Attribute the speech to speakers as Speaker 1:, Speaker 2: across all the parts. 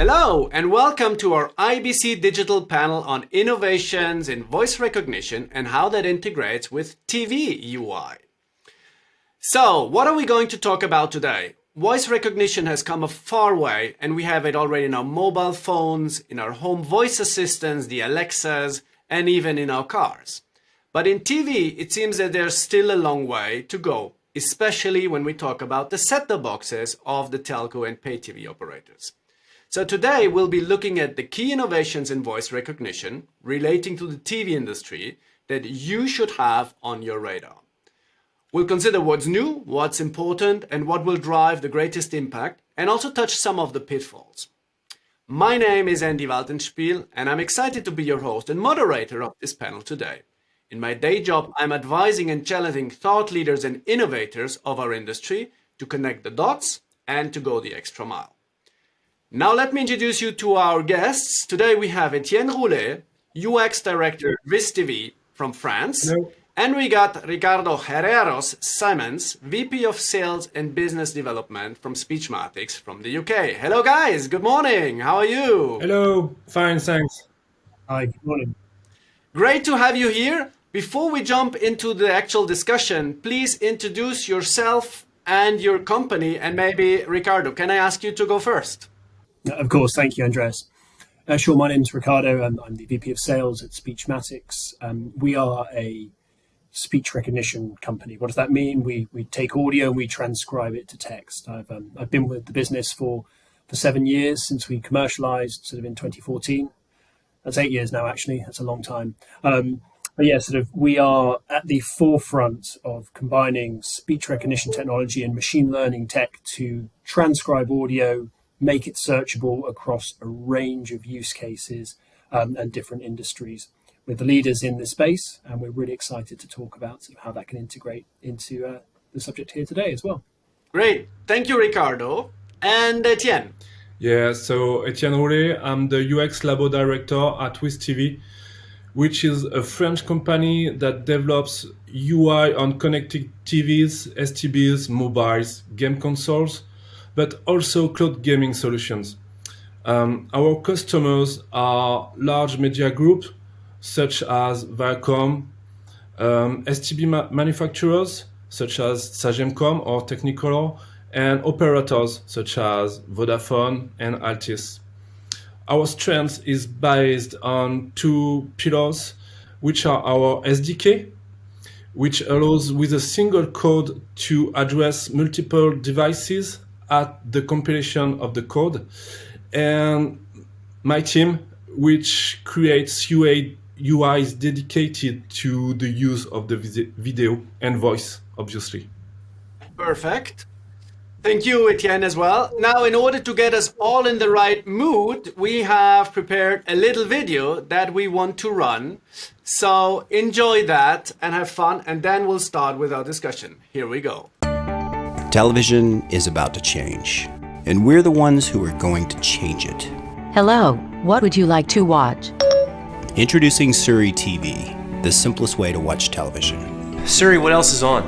Speaker 1: Hello and welcome to our IBC Digital panel on innovations in voice recognition and how that integrates with TV UI. So, what are we going to talk about today? Voice recognition has come a far way, and we have it already in our mobile phones, in our home voice assistants, the Alexas, and even in our cars. But in TV, it seems that there's still a long way to go, especially when we talk about the set-top boxes of the telco and pay TV operators. So today we'll be looking at the key innovations in voice recognition relating to the TV industry that you should have on your radar. We'll consider what's new, what's important, and what will drive the greatest impact, and also touch some of the pitfalls. My name is Andy Waltenspiel, and I'm excited to be your host and moderator of this panel today. In my day job, I'm advising and challenging thought leaders and innovators of our industry to connect the dots and to go the extra mile. Now let me introduce you to our guests. Today we have Etienne Roulet, UX Director at Twisttv from France.
Speaker 2: Hello.
Speaker 1: And we got Ricardo Herreros Simons, VP of Sales and Business Development from Speechmatics from the UK. Hello guys, good morning. How are you?
Speaker 2: Hello, fine, thanks.
Speaker 3: Hi, good morning.
Speaker 1: Great to have you here. Before we jump into the actual discussion, please introduce yourself and your company. And maybe, Ricardo, can I ask you to go first?
Speaker 3: Of course, thank you, Andreas. Sure, my name's Ricardo, and I'm the VP of Sales at Speechmatics. We are a speech recognition company. What does that mean? We take audio and we transcribe it to text. I've been with the business for 7 years since we commercialized sort of in 2014. That's 8 years now, actually. That's a long time. But yeah, we are at the forefront of combining speech recognition technology and machine learning tech to transcribe audio, make it searchable across a range of use cases and different industries. We're the leaders in this space, and we're really excited to talk about how that can integrate into the subject here today as well.
Speaker 1: Great. Thank you, Ricardo. And Etienne.
Speaker 2: Yeah, so Etienne Roulet, I'm the UX Labo Director at Twisttv, which is a French company that develops UI on connected TVs, STBs, mobiles, game consoles, but also cloud gaming solutions. Our customers are large media groups such as Viacom, STB manufacturers such as Sagemcom or Technicolor, and operators such as Vodafone and Altice. Our strength is based on two pillars, which are our SDK, which allows with a single code to address multiple devices at the compilation of the code, and my team, which creates UIs dedicated to the use of the video and voice, obviously.
Speaker 1: Perfect. Thank you, Etienne, as well. Now, in order to get us all in the right mood, we have prepared a little video that we want to run. So enjoy that and have fun, and then we'll start with our discussion. Here we go.
Speaker 4: Television is about to change, and we're the ones who are going to change it.
Speaker 5: Hello, what would you like to watch?
Speaker 4: Introducing Siri TV, the simplest way to watch television.
Speaker 6: Siri, what else is on?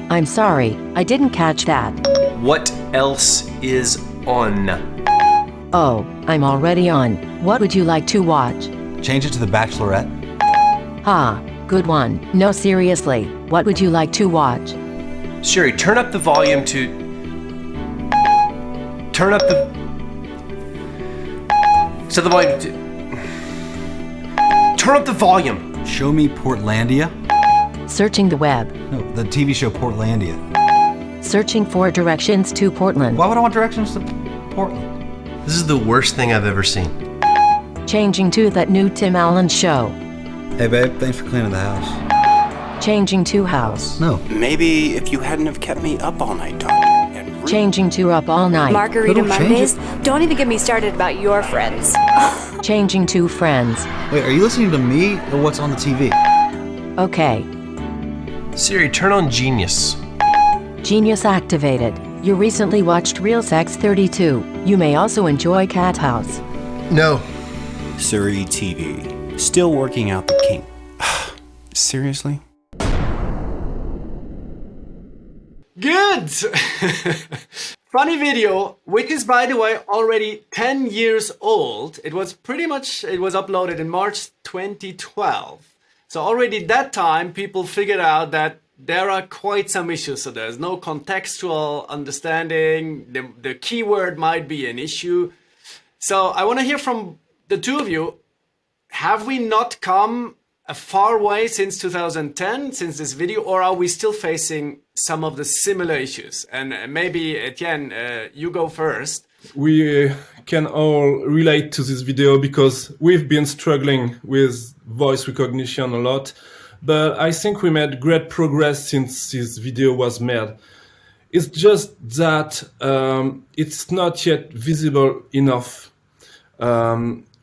Speaker 5: I'm sorry, I didn't catch that.
Speaker 6: What else is on?
Speaker 5: Oh, I'm already on. What would you like to watch?
Speaker 7: Change it to The Bachelorette.
Speaker 5: Ha, good one. No, seriously, what would you like to watch?
Speaker 6: Siri, turn up the volume to... Turn up the... Set the volume to... Turn up the volume.
Speaker 7: Show me Portlandia.
Speaker 5: Searching the web.
Speaker 7: No, the TV show Portlandia.
Speaker 5: Searching for directions to Portland.
Speaker 7: Why would I want directions to Portland?
Speaker 6: This is the worst thing I've ever seen.
Speaker 5: Changing to that new Tim Allen show.
Speaker 7: Hey babe, thanks for cleaning the house.
Speaker 5: Changing to house.
Speaker 7: No.
Speaker 4: Maybe if you hadn't have kept me up all night, Doctor.
Speaker 5: Changing to up all night.
Speaker 8: Margarita
Speaker 7: It'll change
Speaker 8: Mondays?
Speaker 7: it.
Speaker 8: Don't even get me started about your friends.
Speaker 5: Changing to friends.
Speaker 7: Wait, are you listening to me or what's on the TV?
Speaker 5: Okay.
Speaker 6: Siri, turn on Genius.
Speaker 5: Genius activated. You recently watched Real Sex 32. You may also enjoy Cat House.
Speaker 6: No.
Speaker 4: Siri TV, still working out the kink. Seriously?
Speaker 1: Good. Good. Funny video, which is, by the way, already 10 years old. It was uploaded in March 2012. So already that time, people figured out that there are quite some issues. So there's no contextual understanding. The keyword might be an issue. So I want to hear from the two of you. Have we not come a far way since 2010, since this video, or are we still facing some of the similar issues? And maybe, Etienne, you go first.
Speaker 2: We can all relate to this video because we've been struggling with voice recognition a lot, but I think we made great progress since this video was made. It's just that it's not yet visible enough.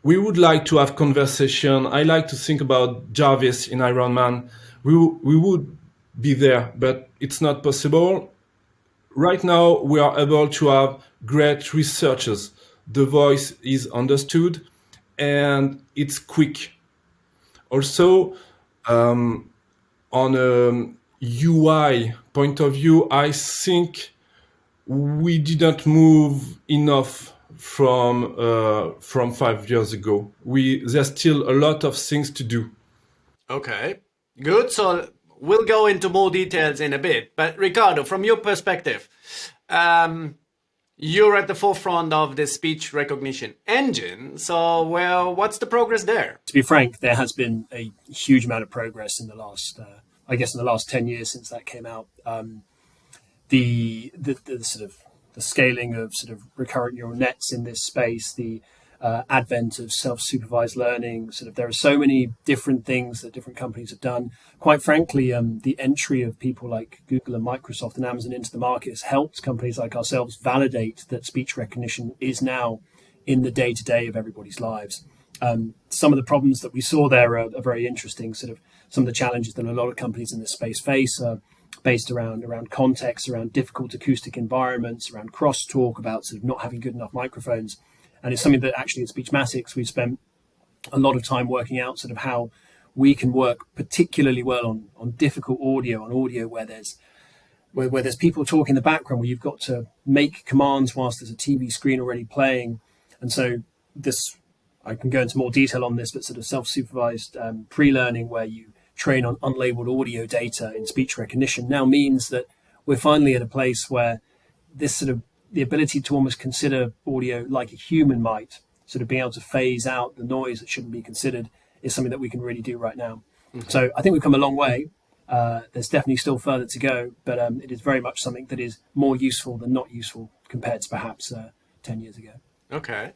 Speaker 2: We would like to have conversation. I like to think about Jarvis in Iron Man. We would be there, but it's not possible. Right now, we are able to have great researches. The voice is understood and it's quick. Also, on a UI point of view, I think we didn't move enough from 5 years ago. There's still a lot of things to do.
Speaker 1: Okay, good. So we'll go into more details in a bit. But Ricardo, from your perspective, you're at the forefront of the speech recognition engine. So, well, what's the progress there?
Speaker 3: To be frank, there has been a huge amount of progress in the last, I guess, in the last 10 years since that came out. The sort of the scaling of sort of recurrent neural nets in this space, the advent of self-supervised learning, there are so many different things that different companies have done. Quite frankly, the entry of people like Google and Microsoft and Amazon into the market has helped companies like ourselves validate that speech recognition is now in the day-to-day of everybody's lives. Some of the problems that we saw there are very interesting. Some of the challenges that a lot of companies in this space face are based around context, around difficult acoustic environments, around crosstalk, about not having good enough microphones. And it's something that actually at Speechmatics we've spent a lot of time working out how we can work particularly well on difficult audio, on audio where there's people talking in the background, where you've got to make commands whilst there's a TV screen already playing. And so this, I can go into more detail on this, but self-supervised pre-learning where you train on unlabeled audio data in speech recognition now means that we're finally at a place where this the ability to almost consider audio like a human might, being able to phase out the noise that shouldn't be considered, is something that we can really do right now. Mm-hmm. So I think we've come a long way. There's definitely still further to go, but it is very much something that is more useful than not useful compared to perhaps 10 years ago.
Speaker 1: Okay.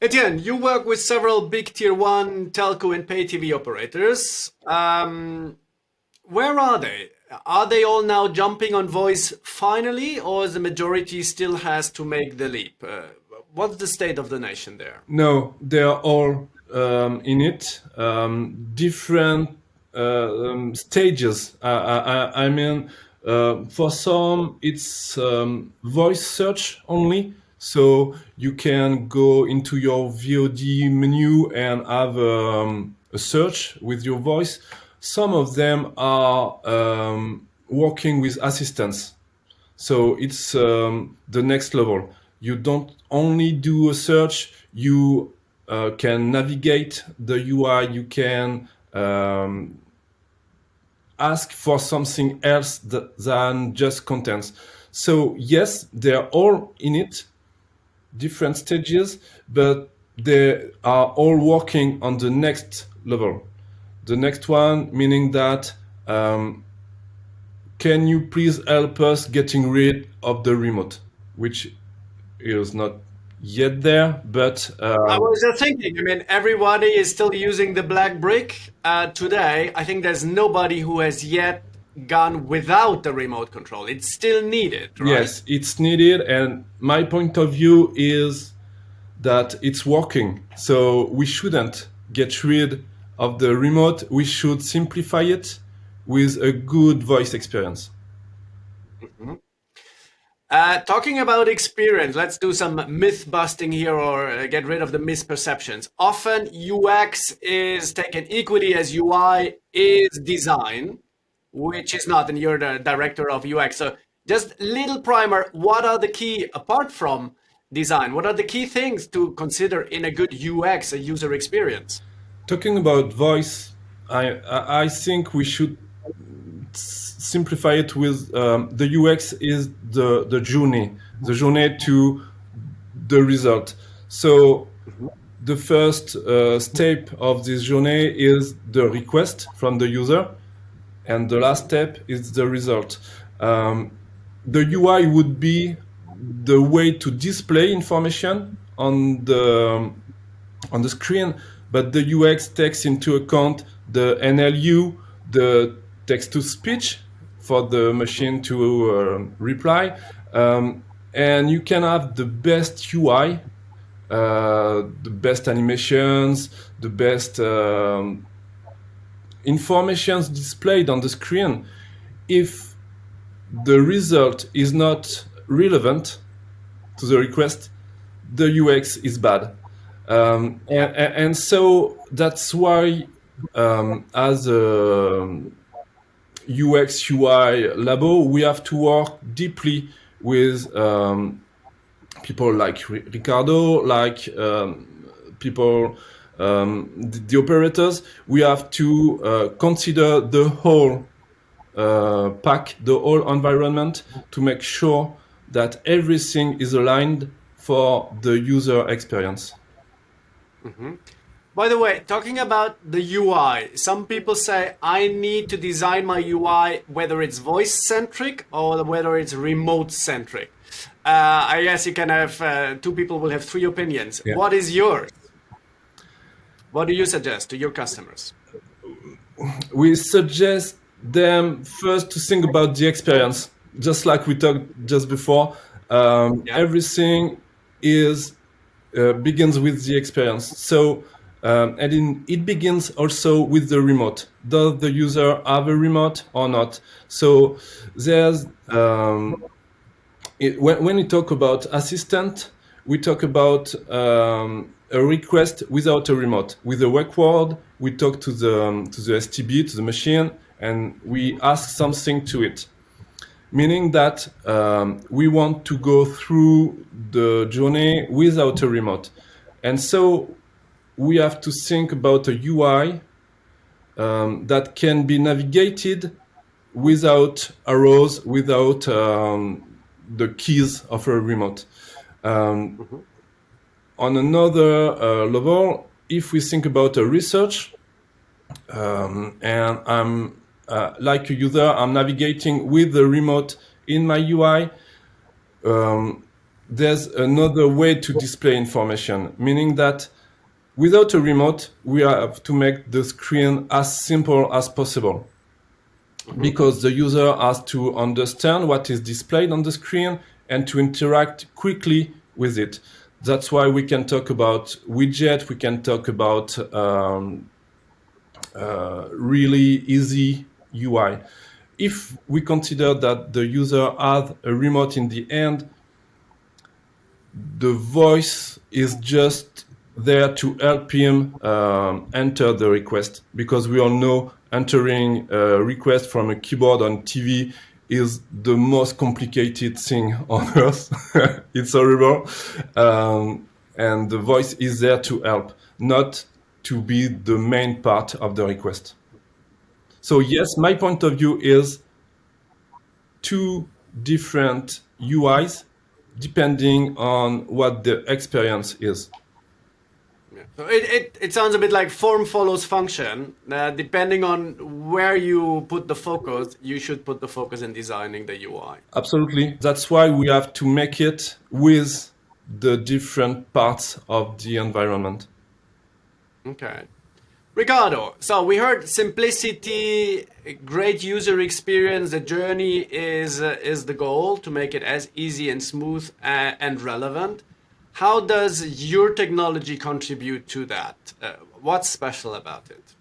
Speaker 1: Etienne, you work with several big tier 1 telco and pay TV operators. Where are they? Are they all now jumping on voice finally, or the majority still has to make the leap? What's the state of the nation there?
Speaker 2: No, they are all in it. Different stages. I mean, for some, it's voice search only. So you can go into your VOD menu and have a search with your voice. Some of them are working with assistants. So it's the next level. You don't only do a search, you can navigate the UI, you can ask for something else than just contents. So yes, they're all in it, different stages, but they are all working on the next level. The next one, meaning that, can you please help us getting rid of the remote, which is not yet there, but...
Speaker 1: I was just thinking, I mean, everybody is still using the black brick today. I think there's nobody who has yet gone without the remote control. It's still needed, right?
Speaker 2: Yes, it's needed, and my point of view is that it's working. So we shouldn't get rid of the remote. We should simplify it with a good voice experience.
Speaker 1: Mm-hmm. Talking about experience, let's do some myth busting here, or get rid of the misperceptions. Often UX is taken equally as UI is design, which is not, and you're the director of UX. So just little primer. What are the key, apart from design, what are the key things to consider in a good UX, a user experience?
Speaker 2: Talking about voice, I think we should simplify it with the UX is the journey to the result. So the first step of this journey is the request from the user, and the last step is the result. The UI would be the way to display information on the screen, but the UX takes into account the NLU, the text to speech for the machine to reply, and you can have the best UI, the best animations, the best informations displayed on the screen. If the result is not relevant to the request, the UX is bad. And so that's why, as a UX UI labo, we have to work deeply with people like Ricardo, like people, the operators. We have to consider the whole pack, the whole environment, to make sure that everything is aligned for the user experience.
Speaker 1: By the way, talking about the UI, some people say I need to design my UI whether it's voice-centric or whether it's remote-centric. I guess you can have, two people will have three opinions.
Speaker 2: Yeah.
Speaker 1: What is yours? What do you suggest to your customers?
Speaker 2: We suggest them first to think about the experience, just like we talked just before. Everything is begins with the experience. So, it begins also with the remote. Does the user have a remote or not? So there's when we talk about assistant, we talk about a request without a remote. With a wake word, we talk to the STB, to the machine, and we ask something to it. Meaning that we want to go through the journey without a remote. And so we have to think about a UI that can be navigated without arrows, without the keys of a remote. On another level, if we think about a research, and I'm like a user, I'm navigating with the remote in my UI, there's another way to display information, meaning that without a remote, we have to make the screen as simple as possible. Because the user has to understand what is displayed on the screen and to interact quickly with it. That's why we can talk about widget, we can talk about really easy UI. If we consider that the user has a remote in the end, the voice is just there to help him enter the request, because we all know entering a request from a keyboard on TV is the most complicated thing on earth. It's horrible. And the voice is there to help, not to be the main part of the request. So yes, my point of view is two different UIs depending on what the experience is.
Speaker 1: So it sounds a bit like form follows function. Depending on where you put the focus, you should put the focus in designing the UI.
Speaker 2: Absolutely. That's why we have to make it with the different parts of the environment.
Speaker 1: Okay. Ricardo, so we heard simplicity, great user experience, the journey is the goal, to make it as easy and smooth and relevant. How does your technology contribute to that? What's special about it?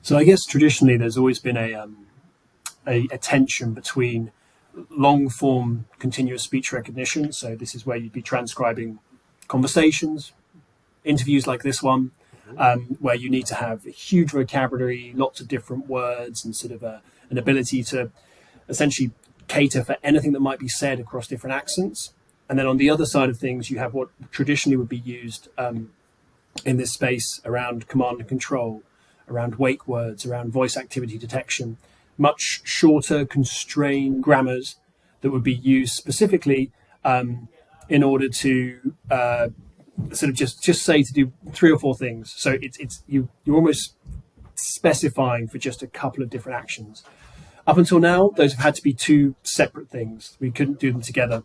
Speaker 3: So I guess traditionally there's always been a tension between long form continuous speech recognition. So this is where you'd be transcribing conversations, interviews like this one, where you need to have a huge vocabulary, lots of different words, and sort of an ability to essentially cater for anything that might be said across different accents. And then on the other side of things, you have what traditionally would be used in this space around command and control, around wake words, around voice activity detection, much shorter, constrained grammars that would be used specifically in order to sort of just say to do 3 or 4 things. So you're almost specifying for just a couple of different actions. Up until now, those have had to be 2 separate things. We couldn't do them together.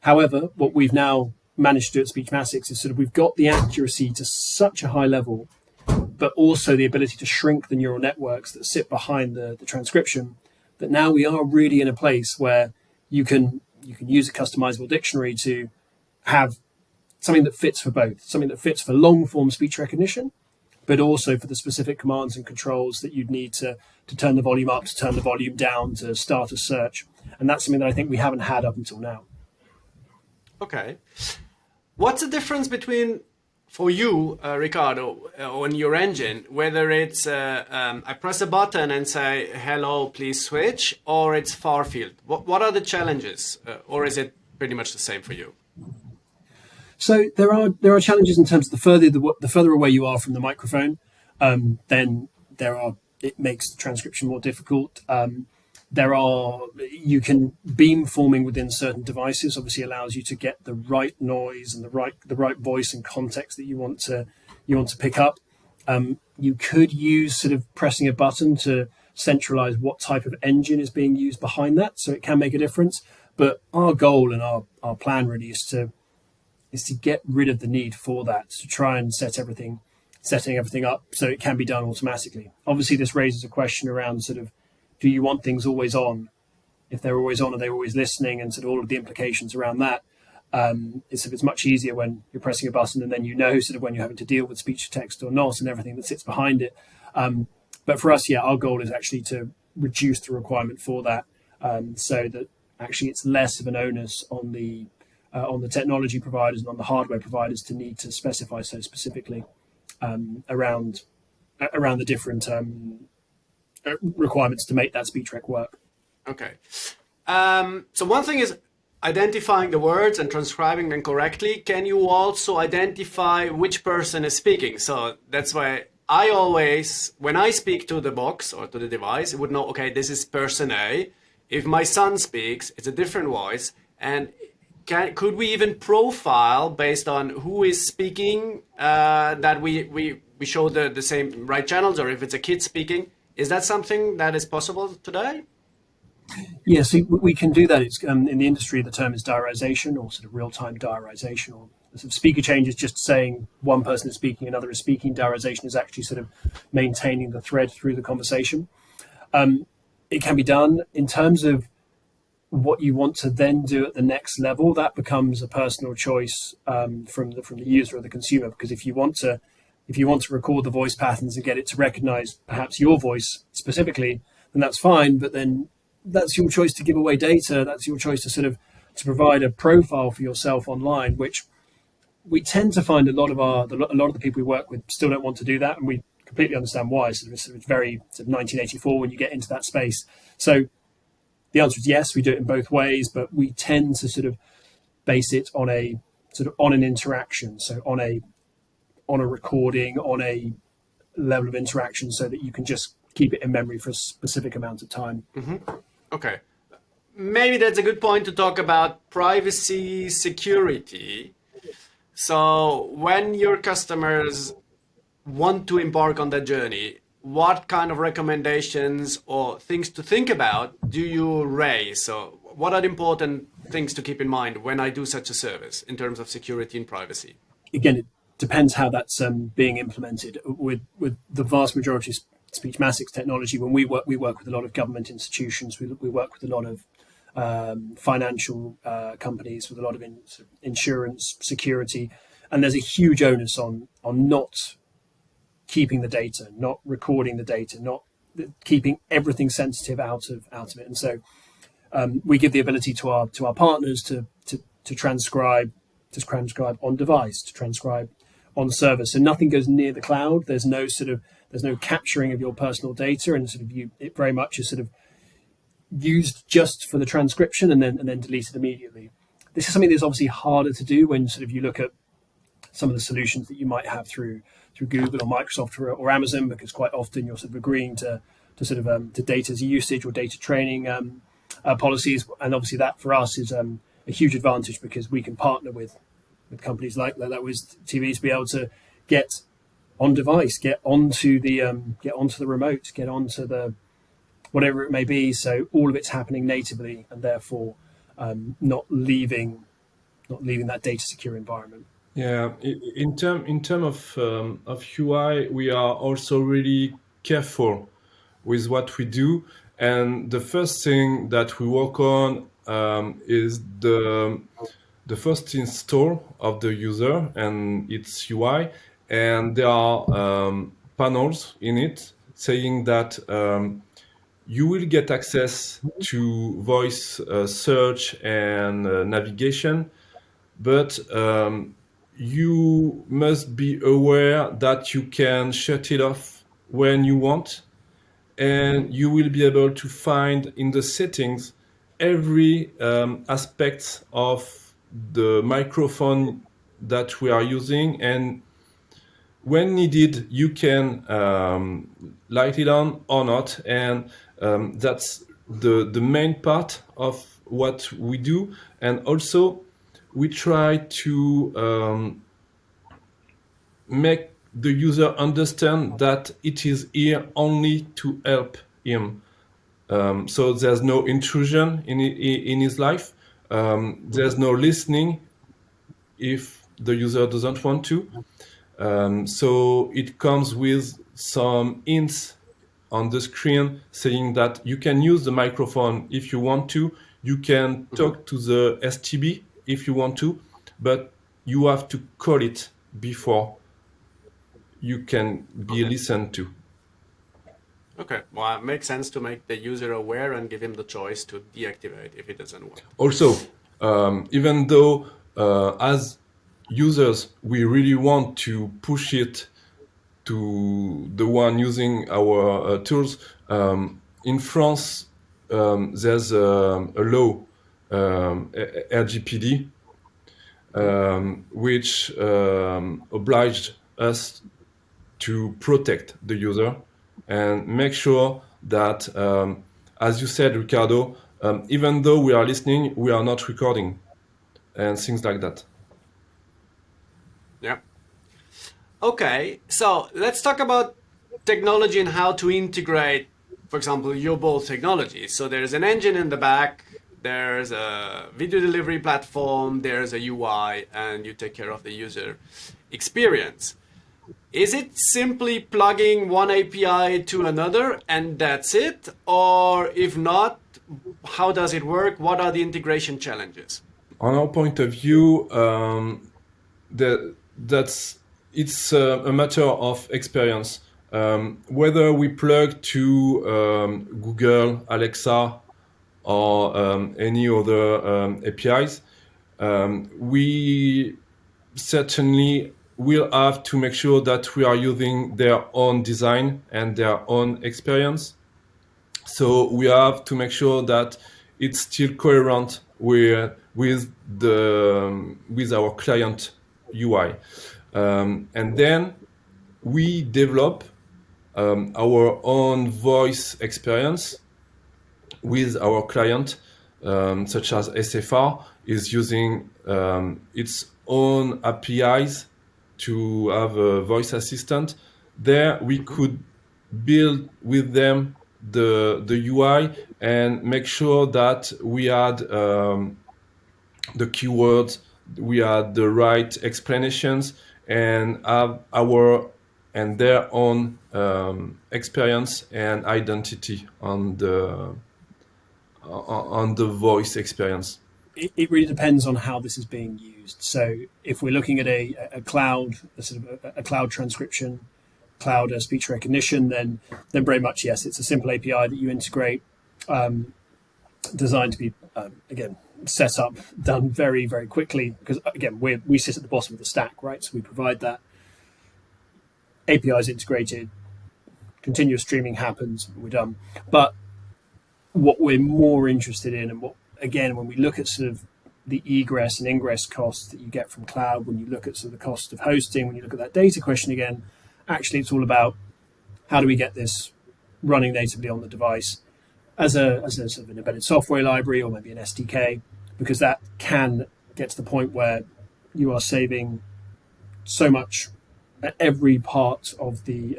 Speaker 3: However, what we've now managed to do at Speechmatics is sort of we've got the accuracy to such a high level, but also the ability to shrink the neural networks that sit behind the transcription, that now we are really in a place where you can use a customizable dictionary to have something that fits for both, something that fits for long form speech recognition, but also for the specific commands and controls that you'd need to turn the volume up, to turn the volume down, to start a search. And that's something that I think we haven't had up until now.
Speaker 1: Okay. What's the difference between, for you, Ricardo, on your engine, whether it's I press a button and say, hello, please switch, or it's far field? What are the challenges, or is it pretty much the same for you?
Speaker 3: So there are challenges in terms of the further away you are from the microphone, then it makes the transcription more difficult. You can beamforming within certain devices obviously allows you to get the right noise and the right voice and context that you want to pick up. You could use sort of pressing a button to centralize what type of engine is being used behind that, so it can make a difference. But our goal and our plan really is to get rid of the need for that, to try and setting everything up so it can be done automatically. Obviously, this raises a question around sort of, do you want things always on? If they're always on, are they always listening? And sort of all of the implications around that. It's much easier when you're pressing a button and then you know sort of when you're having to deal with speech to text or not and everything that sits behind it. But for us, our goal is actually to reduce the requirement for that, so that actually it's less of an onus on the technology providers and on the hardware providers to need to specify so specifically around the different requirements to make that speech rec work.
Speaker 1: Okay. So one thing is identifying the words and transcribing them correctly. Can you also identify which person is speaking? So that's why I always, when I speak to the box or to the device, it would know, okay, this is person A. If my son speaks, it's a different voice. And could we even profile based on who is speaking, that we show the same right channels, or if it's a kid speaking? Is that something that is possible today?
Speaker 3: Yes, we can do that. It's in the industry, the term is diarization, or sort of real-time diarization, or sort of speaker change is just saying one person is speaking, another is speaking. Diarization is actually sort of maintaining the thread through the conversation. It can be done. In terms of what you want to then do at the next level, that becomes a personal choice from the user or the consumer. Because if you want to record the voice patterns and get it to recognize perhaps your voice specifically, then that's fine. But then that's your choice to give away data. That's your choice to provide a profile for yourself online, which we tend to find a lot of the people we work with still don't want to do that, and we completely understand why. So it's very 1984 when you get into that space. So the answer is yes, we do it in both ways, but we tend to sort of base it on an interaction, so on a recording, on a level of interaction, so that you can just keep it in memory for a specific amount of time.
Speaker 1: Mm-hmm. Okay. Maybe that's a good point to talk about privacy security. So when your customers want to embark on that journey, what kind of recommendations or things to think about do you raise? So what are the important things to keep in mind when I do such a service in terms of security and privacy?
Speaker 3: Again, it depends how that's being implemented. With the vast majority of Speechmatics technology, when we work with a lot of government institutions, we work with a lot of financial companies, with a lot of insurance, security, and there's a huge onus on not keeping the data, not recording the data, not keeping everything sensitive out of it. And so we give the ability to our partners to transcribe on device, to transcribe on server. So nothing goes near the cloud. There's no capturing of your personal data, and it very much is used just for the transcription and then deleted immediately. This is something that's obviously harder to do when sort of you look at some of the solutions that you might have through Google or Microsoft or Amazon, because quite often you're sort of agreeing to sort of to data usage or data training policies, and obviously that for us is a huge advantage because we can partner with companies like that with TV to be able to get on device, get onto the remote, get onto the whatever it may be. So all of it's happening natively, and therefore not leaving that data secure environment.
Speaker 2: Yeah, in term of UI, we are also really careful with what we do, and the first thing that we work on is the first install of the user and its UI, and there are panels in it saying that you will get access to voice search and navigation, but you must be aware that you can shut it off when you want, and you will be able to find in the settings every aspect of the microphone that we are using, and when needed you can light it on or not, and that's the main part of what we do. And also we try to make the user understand that it is here only to help him. So there's no intrusion in his life. There's no listening if the user doesn't want to. So it comes with some hints on the screen saying that you can use the microphone if you want to. You can talk to the STB if you want to, but you have to call it before you can be listened to.
Speaker 1: Okay, well, it makes sense to make the user aware and give him the choice to deactivate if it doesn't work.
Speaker 2: Also, even though as users we really want to push it to the one using our tools, in France there's a law, RGPD, which obliged us to protect the user and make sure that, as you said, Ricardo, even though we are listening, we are not recording and things like that.
Speaker 1: Yeah. Okay, so let's talk about technology and how to integrate, for example, your both technologies. So there's an engine in the back, there's a video delivery platform, there's a UI, and you take care of the user experience. Is it simply plugging one API to another and that's it? Or if not, how does it work? What are the integration challenges?
Speaker 2: On our point of view, it's a matter of experience. Whether we plug to Google, Alexa, or any other APIs, we certainly will have to make sure that we are using their own design and their own experience. So we have to make sure that it's still coherent with our client UI, and then we develop our own voice experience with our client, such as SFR is using its own APIs to have a voice assistant. There we could build with them the UI and make sure that we had the keywords, we had the right explanations, and have their own experience and identity on the voice experience.
Speaker 3: It really depends on how this is being used. So if we're looking at a cloud, a cloud transcription, cloud speech recognition, then very much yes, it's a simple API that you integrate, designed to be again set up, done very very quickly. Because again, we sit at the bottom of the stack, right? So we provide that. API is integrated, continuous streaming happens, we're done. But what we're more interested in, and what, again, when we look at sort of the egress and ingress costs that you get from cloud, when you look at sort of the cost of hosting, when you look at that data question again, actually it's all about how do we get this running natively on the device as a sort of an embedded software library or maybe an SDK, because that can get to the point where you are saving so much at every part of the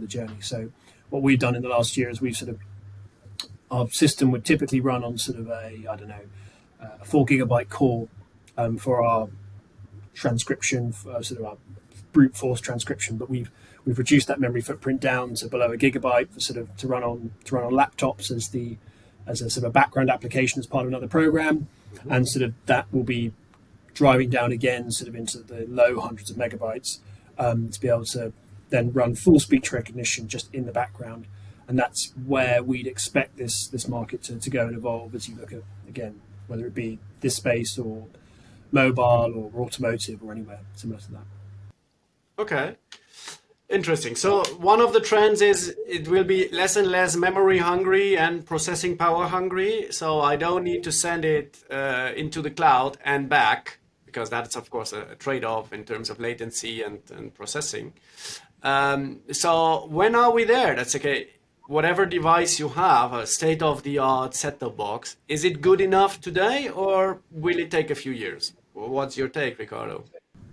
Speaker 3: journey. So what we've done in the last year is we've sort of, our system would typically run on sort of a 4 GB core for our transcription, sort of our brute force transcription, but we've reduced that memory footprint down to below 1 GB for sort of to run on laptops as a sort of background application as part of another program, and sort of that will be driving down again sort of into the low hundreds of megabytes to be able to then run full speech recognition just in the background. And that's where we'd expect this market to go and evolve as you look at, again, whether it be this space or mobile or automotive or anywhere similar to that.
Speaker 1: Okay. Interesting. So one of the trends is it will be less and less memory hungry and processing power hungry. So I don't need to send it into the cloud and back, because that's of course a trade-off in terms of latency and processing. So when are we there? That's okay. Whatever device you have, a state-of-the-art set-top box, is it good enough today, or will it take a few years? What's your take, Ricardo?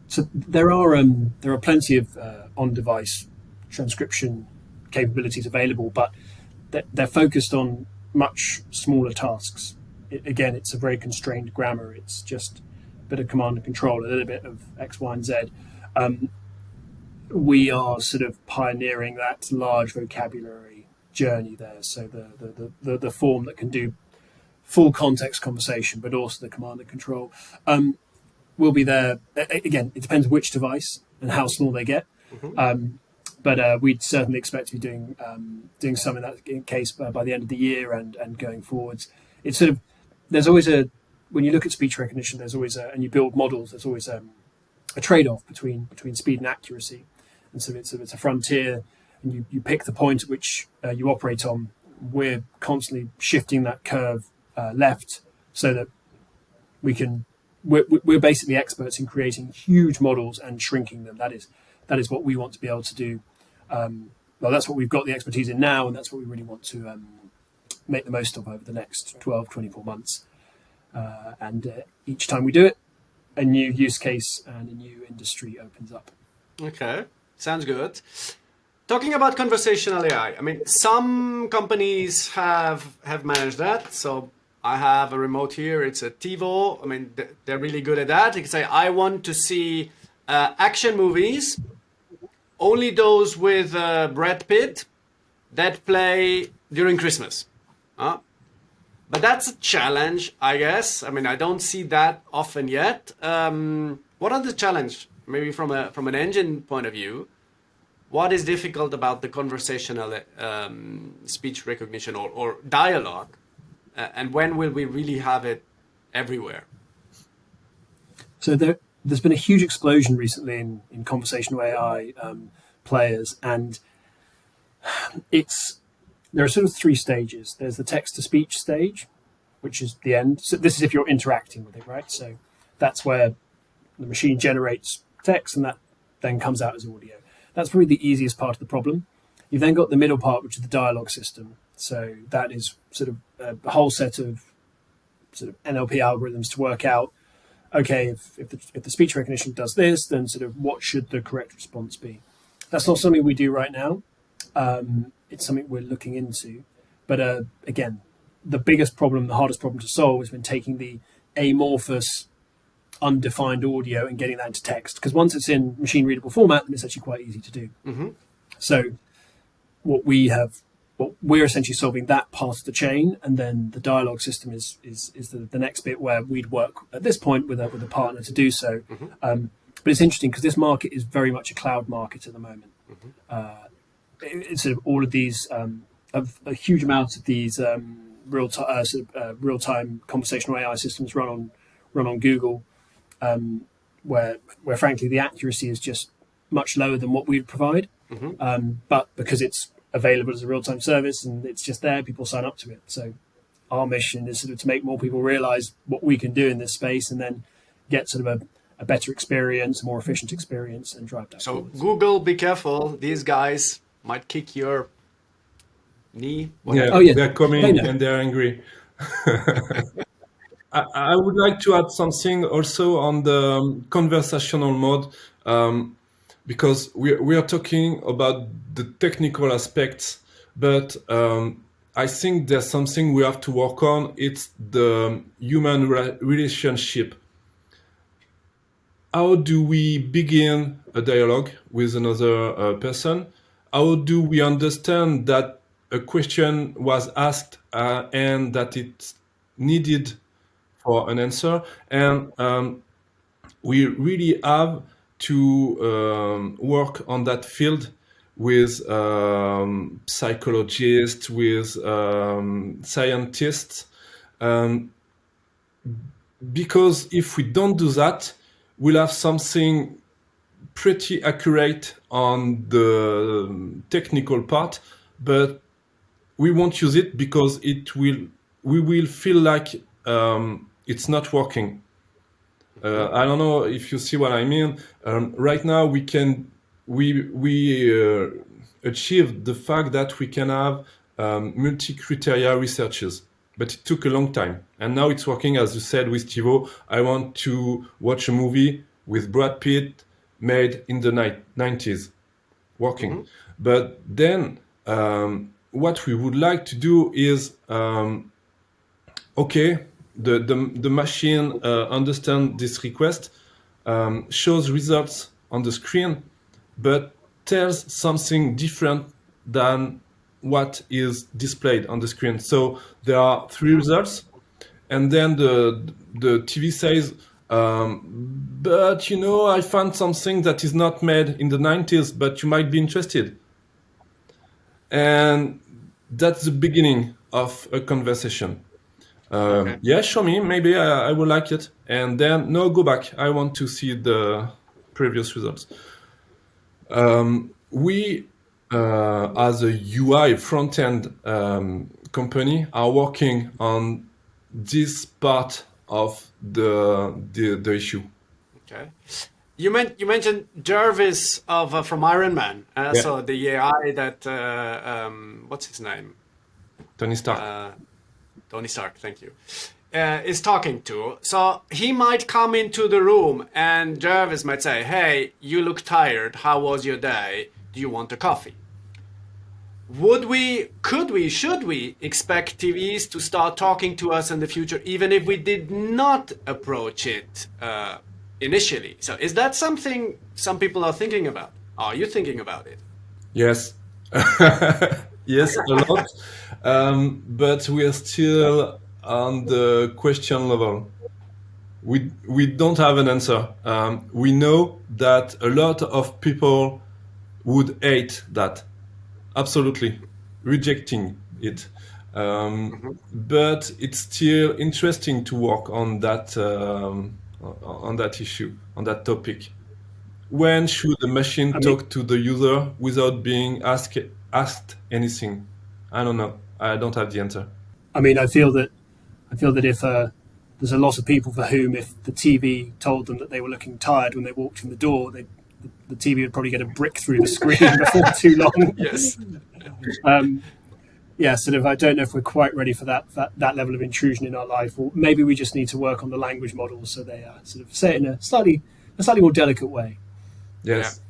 Speaker 3: So there are plenty of on-device transcription capabilities available, but they're focused on much smaller tasks. Again, it's a very constrained grammar. It's just a bit of command and control, a little bit of X, Y, and Z. We are sort of pioneering that large vocabulary journey there. So the form that can do full context conversation, but also the command and control. Will be there. Again, it depends which device and how small they get. But we'd certainly expect to be doing some in that case by the end of the year and going forwards. It's sort of, there's always when you look at speech recognition, there's always and you build models, there's always a trade-off between speed and accuracy. And so it's a frontier, and you pick the point at which you operate on. We're constantly shifting that curve left so that we're basically experts in creating huge models and shrinking them. That is what we want to be able to do. Well, that's what we've got the expertise in now, and that's what we really want to make the most of over the next 12, 24 months. And each time we do it, a new use case and a new industry opens up.
Speaker 1: Okay, sounds good. Talking about conversational AI, I mean, some companies have managed that. So I have a remote here. It's a TiVo. I mean, they're really good at that. You can say, I want to see action movies, only those with Brad Pitt, that play during Christmas. But that's a challenge, I guess. I mean, I don't see that often yet. What are the challenge? Maybe from an engine point of view, what is difficult about the conversational speech recognition or dialogue? And when will we really have it everywhere?
Speaker 3: So there's been a huge explosion recently in conversational AI players, and there are sort of three stages. There's the text-to-speech stage, which is the end. So this is if you're interacting with it, right? So that's where the machine generates text, and that then comes out as audio. That's probably the easiest part of the problem. You've then got the middle part, which is the dialogue system. So that is sort of a whole set of sort of NLP algorithms to work out, okay, if the speech recognition does this, then sort of what should the correct response be? That's not something we do right now. It's something we're looking into. But again, the biggest problem, the hardest problem to solve has been taking the amorphous, undefined audio and getting that into text. Because once it's in machine readable format, then it's actually quite easy to do. So we're essentially solving that part of the chain, and then the dialogue system is the next bit where we'd work at this point with a partner to do so. But it's interesting because this market is very much a cloud market at the moment. It's sort of all of these, a huge amount of these real-time conversational AI systems run on Google, where frankly the accuracy is just much lower than what we'd provide. But because it's available as a real-time service, and it's just there. People sign up to it. So our mission is sort of to make more people realize what we can do in this space, and then get sort of a better experience, a more efficient experience, and drive that
Speaker 1: So
Speaker 3: forwards.
Speaker 1: Google, be careful. These guys might kick your knee.
Speaker 2: Yeah,
Speaker 3: Oh, yeah.
Speaker 2: they're
Speaker 3: They
Speaker 2: coming
Speaker 3: know.
Speaker 2: and they're angry. I would like to add something also on the conversational mode, because we are talking about the technical aspects, but I think there's something we have to work on. It's the human relationship. How do we begin a dialogue with another person? How do we understand that a question was asked and that it's needed for an answer? And we really have to work on that field with psychologists, with scientists, because if we don't do that, we'll have something pretty accurate on the technical part, but we won't use it because we will feel like it's not working. I don't know if you see what I mean. Right now, we achieved the fact that we can have multi-criteria researches, but it took a long time. And now it's working, as you said, with TiVo. I want to watch a movie with Brad Pitt made in the 90s, working. But then what we would like to do is, okay, the machine understands this request, shows results on the screen, but tells something different than what is displayed on the screen. So there are 3 results, and then the TV says, but I found something that is not made in the 90s, but you might be interested. And that's the beginning of a conversation. Yeah, show me, maybe I will like it. And then, no, go back. I want to see the previous results. We, as a UI front-end company, are working on this part of the issue.
Speaker 1: Okay. You mentioned Jarvis from Iron Man. So the AI that what's his name?
Speaker 2: Tony Stark.
Speaker 1: Tony Stark, thank you. Is talking to. So he might come into the room and Jarvis might say, "Hey, you look tired. How was your day? Do you want a coffee?" Should we expect TVs to start talking to us in the future, even if we did not approach it initially? So is that something some people are thinking about? Are you thinking about it?
Speaker 2: Yes. Yes, a lot. But we are still on the question level. We don't have an answer. We know that a lot of people would hate that. Absolutely. Rejecting it. But it's still interesting to work on that issue, on that topic. When should the machine talk to the user without being asked anything? I don't know. I don't have the answer.
Speaker 3: I mean, I feel that if there's a lot of people for whom, if the TV told them that they were looking tired when they walked in the door, the TV would probably get a brick through the screen before too long.
Speaker 1: Yes.
Speaker 3: Yeah, sort of. I don't know if we're quite ready for that level of intrusion in our life, or maybe we just need to work on the language models so they sort of say it in a slightly more delicate way.
Speaker 2: Yes. Yeah.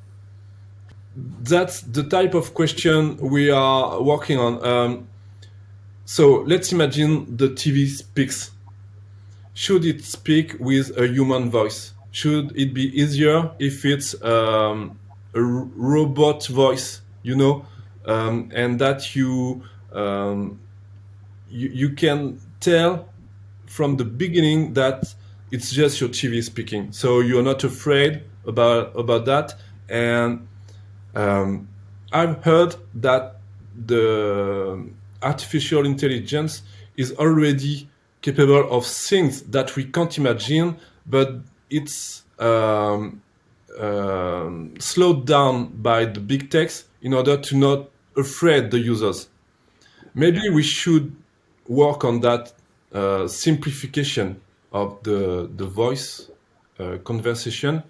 Speaker 2: That's the type of question we are working on. So let's imagine the TV speaks. Should it speak with a human voice? Should it be easier if it's a robot voice, and that you can tell from the beginning that it's just your TV speaking, so you're not afraid about that. And I've heard that the artificial intelligence is already capable of things that we can't imagine, but it's slowed down by the big techs in order to not afraid the users. Maybe we should work on that simplification of the voice conversation,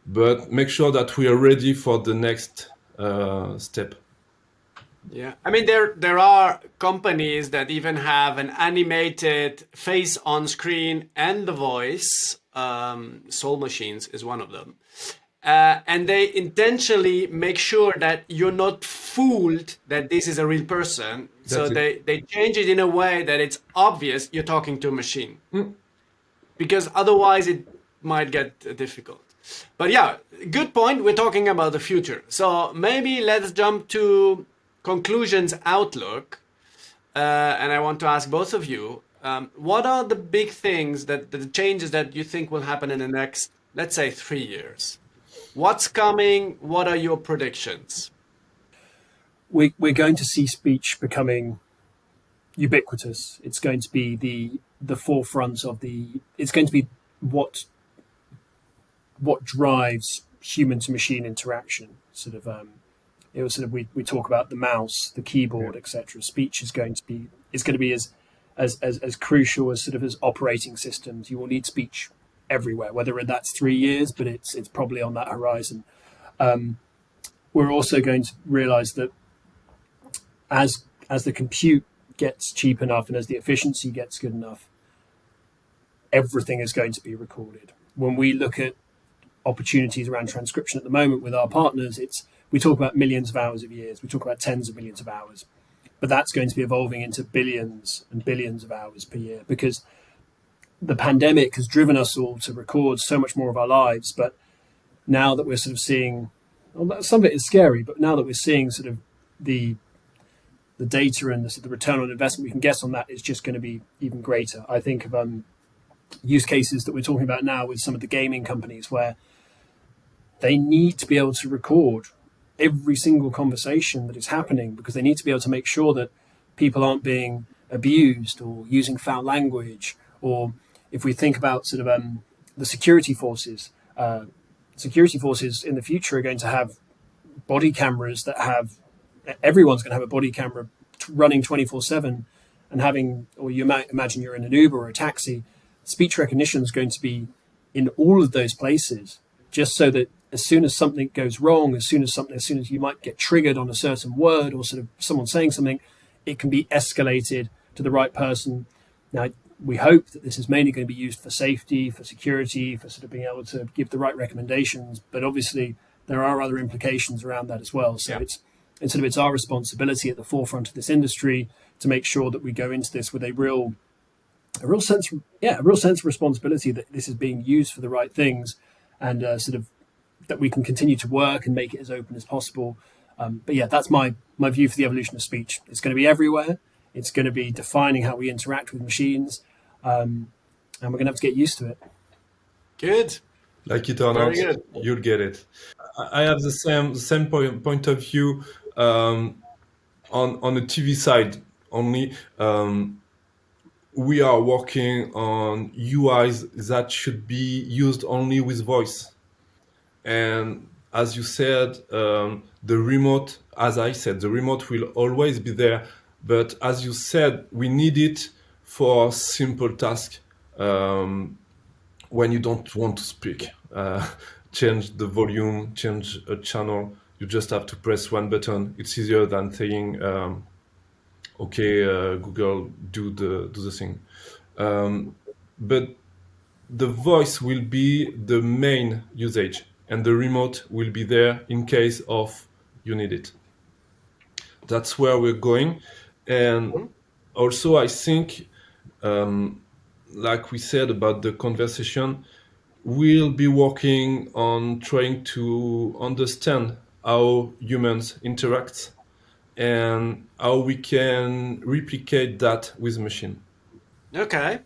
Speaker 2: but make sure that we are ready for the next step.
Speaker 1: Yeah, I mean there are companies that even have an animated face on screen and the voice. Soul Machines is one of them, and they intentionally make sure that you're not fooled that this is a real person. So they change it in a way that it's obvious you're talking to a machine, because otherwise it might get difficult. But yeah, good point. We're talking about the future, so maybe let's jump to conclusions outlook, and I want to ask both of you, what are the big things that the changes that you think will happen in the next, let's say, 3 years? What's coming? What are your predictions?
Speaker 3: We're going to see speech becoming ubiquitous. It's going to be the forefront of it's going to be what drives human to machine interaction. It was we talk about the mouse, the keyboard, etc. Speech is going to be as crucial as operating systems. You will need speech everywhere, whether that's 3 years, but it's probably on that horizon. We're also going to realize that as the compute gets cheap enough and as the efficiency gets good enough, everything is going to be recorded. When we look at opportunities around transcription at the moment with our partners, we talk about millions of hours of years, we talk about tens of millions of hours, but that's going to be evolving into billions and billions of hours per year, because the pandemic has driven us all to record so much more of our lives. But now that we're sort of seeing, well, some of it is scary, but now that we're seeing sort of the data and the return on investment we can get on that is just going to be even greater. I think of use cases that we're talking about now with some of the gaming companies, where they need to be able to record every single conversation that is happening, because they need to be able to make sure that people aren't being abused or using foul language. Or if we think about the security forces in the future are going to have body cameras that everyone's going to have a body camera running 24/7, and or you might imagine you're in an Uber or a taxi, speech recognition is going to be in all of those places, just so that as soon as something goes wrong, as soon as you might get triggered on a certain word or sort of someone saying something, it can be escalated to the right person. Now, we hope that this is mainly going to be used for safety, for security, for sort of being able to give the right recommendations. But obviously, there are other implications around that as well. So it's our responsibility at the forefront of this industry to make sure that we go into this with a real sense of responsibility, that this is being used for the right things, and that we can continue to work and make it as open as possible. But yeah, that's my view for the evolution of speech. It's going to be everywhere. It's going to be defining how we interact with machines, and we're going to have to get used to it.
Speaker 1: Good.
Speaker 2: Like it or not, you'll get it. I have the same point of view on the TV side only. We are working on UIs that should be used only with voice. And as you said, the remote, as I said, the remote will always be there. But as you said, we need it for simple tasks when you don't want to speak. Change the volume, change a channel. You just have to press one button. It's easier than saying, okay, Google, do the thing. But the voice will be the main usage, and the remote will be there in case of you need it. That's where we're going. And also, I think, like we said about the conversation, we'll be working on trying to understand how humans interact and how we can replicate that with machine.
Speaker 1: Okay.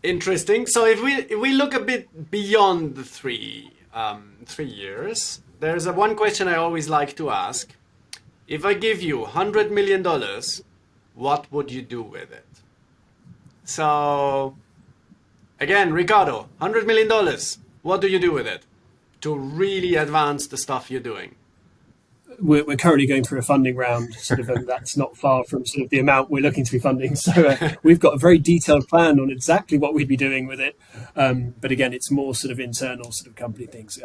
Speaker 1: Interesting. So if we look a bit beyond the 3 years, there's one question I always like to ask. If I give you $100 million, what would you do with it? So again, Ricardo, $100 million, what do you do with it to really advance the stuff you're doing?
Speaker 3: we're currently going through a funding round, sort of, and that's not far from sort of the amount we're looking to be funding. So we've got a very detailed plan on exactly what we'd be doing with it. But again, it's more sort of internal sort of company things,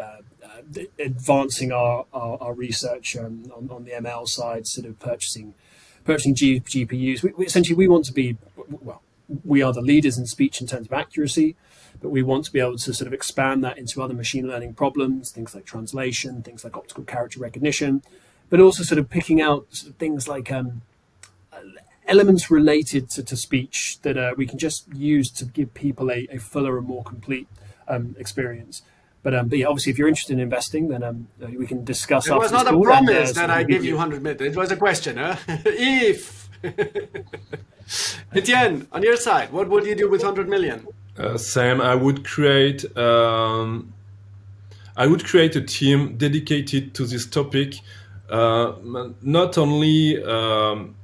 Speaker 3: advancing our research on the ML side, sort of purchasing GPUs. Essentially, we want to be, well, we are the leaders in speech in terms of accuracy, but we want to be able to sort of expand that into other machine learning problems, things like translation, things like optical character recognition, but also sort of picking out sort of things like elements related to speech that we can just use to give people a fuller and more complete experience. But yeah, obviously, if you're interested in investing, then we can discuss.
Speaker 1: It was not a promise that I give you 100 million. It was a question, huh? If. Etienne, on your side, what would you do with 100 million?
Speaker 2: Sam, I would create a team dedicated to this topic, not only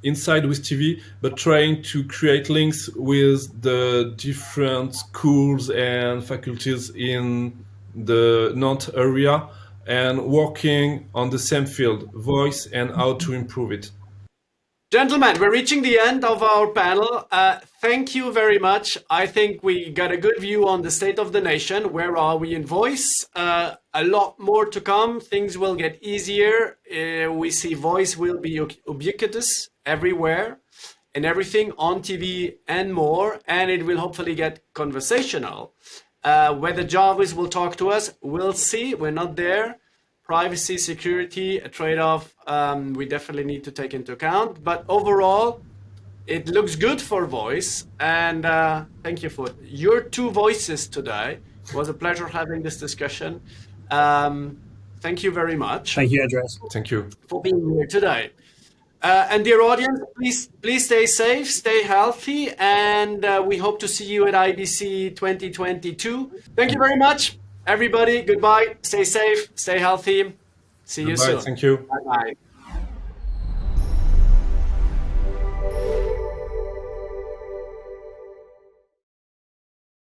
Speaker 2: inside Twisttv, but trying to create links with the different schools and faculties in the Nantes area and working on the same field, voice and how to improve it.
Speaker 1: Gentlemen, we're reaching the end of our panel. Thank you very much. I think we got a good view on the state of the nation. Where are we in voice? A lot more to come. Things will get easier. We see voice will be ubiquitous everywhere and everything on TV and more. And it will hopefully get conversational. Whether Jarvis will talk to us, we'll see. We're not there. Privacy, security, a trade-off we definitely need to take into account. But overall, it looks good for voice. And thank you for your two voices today. It was a pleasure having this discussion. Thank you very much.
Speaker 3: Thank you, Andreas.
Speaker 2: Thank you
Speaker 1: for being here today. And dear audience, please stay safe, stay healthy, and we hope to see you at IBC 2022. Thank you very much. Everybody, goodbye. Stay safe, stay healthy. See you soon.
Speaker 2: Thank you.
Speaker 1: Bye-bye.